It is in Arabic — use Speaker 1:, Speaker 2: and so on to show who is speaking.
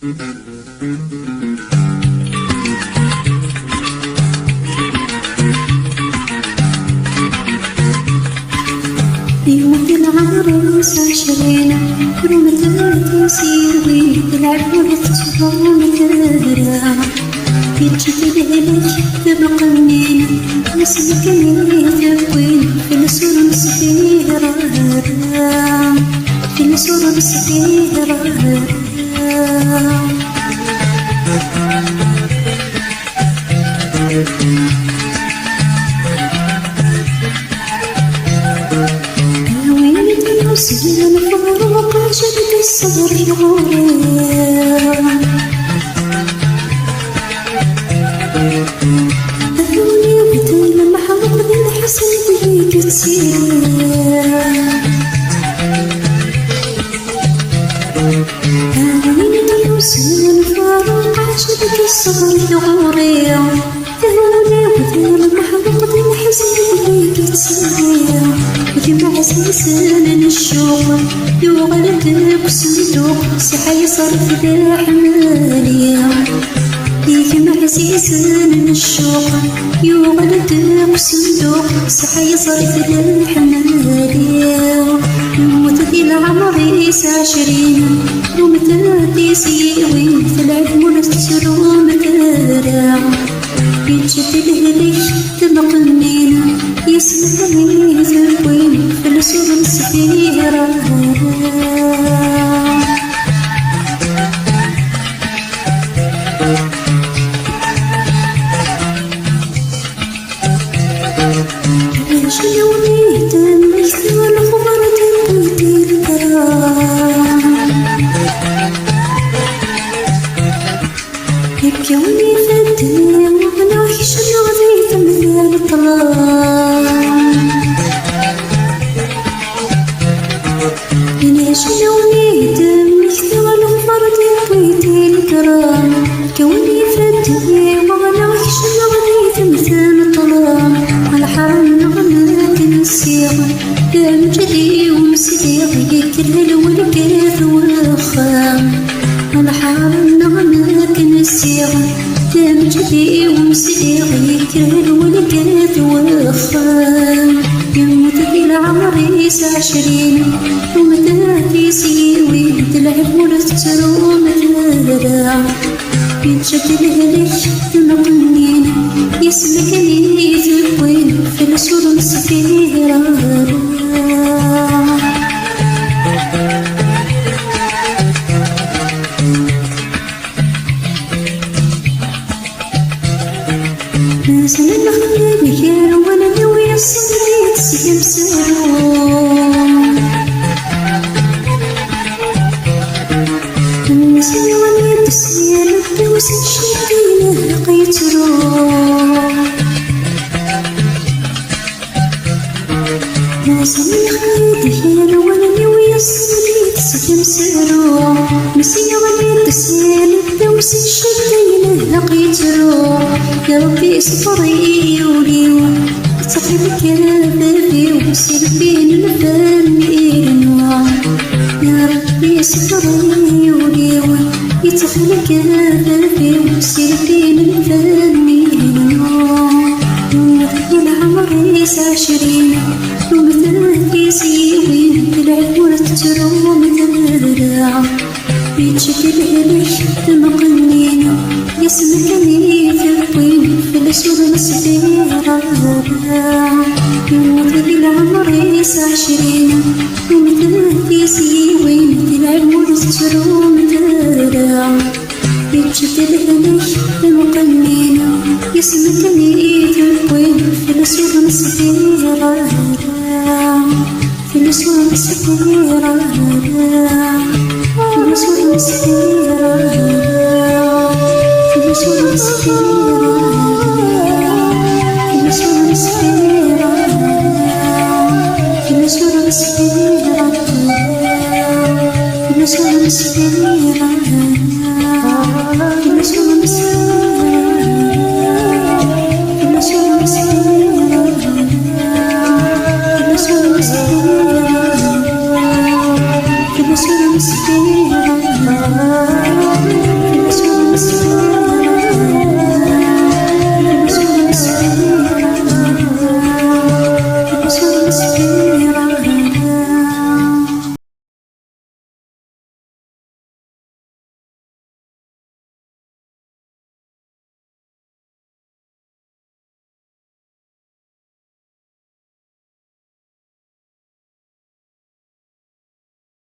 Speaker 1: يوم العريس عشرين رومة تسير وين تلعب ولا تتفهم ترى يتشد ليلك تبقى منين نسلك ميت وين في السور مسفيرة في السور مسفيرة سجن الفاروق عشرة الصبر الغورية أهوني وبدل المحروق بالحسن بيك تسير أهوني سجن الفاروق عشرة الصبر الغورية أهوني وبدل المحروق بالحسن بيك تسير وجمع سلسلة الشوق يغلب بصندوق سحي صرف ذا حمالية يجمع سلسلة الشوق يغلب بصندوق سحي صرف ذا حمالية يموت ذي العمر عشرين ومتى سيوي تلعب ونستر ومتارع يتشد الهليش تمقنينا يسمع ميزة وين في السور مسفيرة شلوني تمشي والخبر تنبيتي الكرام يبكوني في الدنيا وانا عايش الغذيت من الطلام شلوني تمشي والخبر تنبيتي الكرام يبكوني في الدنيا وانا عايش الغذيت من الطلام على حرام نغمات السياق دام جدي ومسديق كل والكاف والخام على حرام نغمات السياق دام جدي ومسديق كل والكاف والخام يموت ذي العمر عشرين ومتى سيوي تلعب ولا تترو متارع يتشد الهليش تمقنين يسلك ميت وين في السور مسفيرة ناس الخلي بخير وانا ناوي الصديق سيم سرور نسي ولي تسير الدوس الشديد لقيت روح ناس الخلي بخير وانا ناوي الصديق سيم سرور نسي ولي تسير الدوس الشديد لقيت روح يا ربي صبري ولي تصحبك بابي وسير بين الفامين يا ربي صبري ولي يتخلك بابي وسير بين الفامين وفي العمر عشرين ومثل سيوي تلعب ولا تترو متارع يتشد الهليش تمقنين يسمع ميت وين في السور مسفيرة يموت ذي العمر عشرين ومثل سيوي تلعب ولا تترو متارع يتشد الهليش تمقنين يسمع ميت وين في السور مسفيرة في السور مسفيرة في السور مسفيرة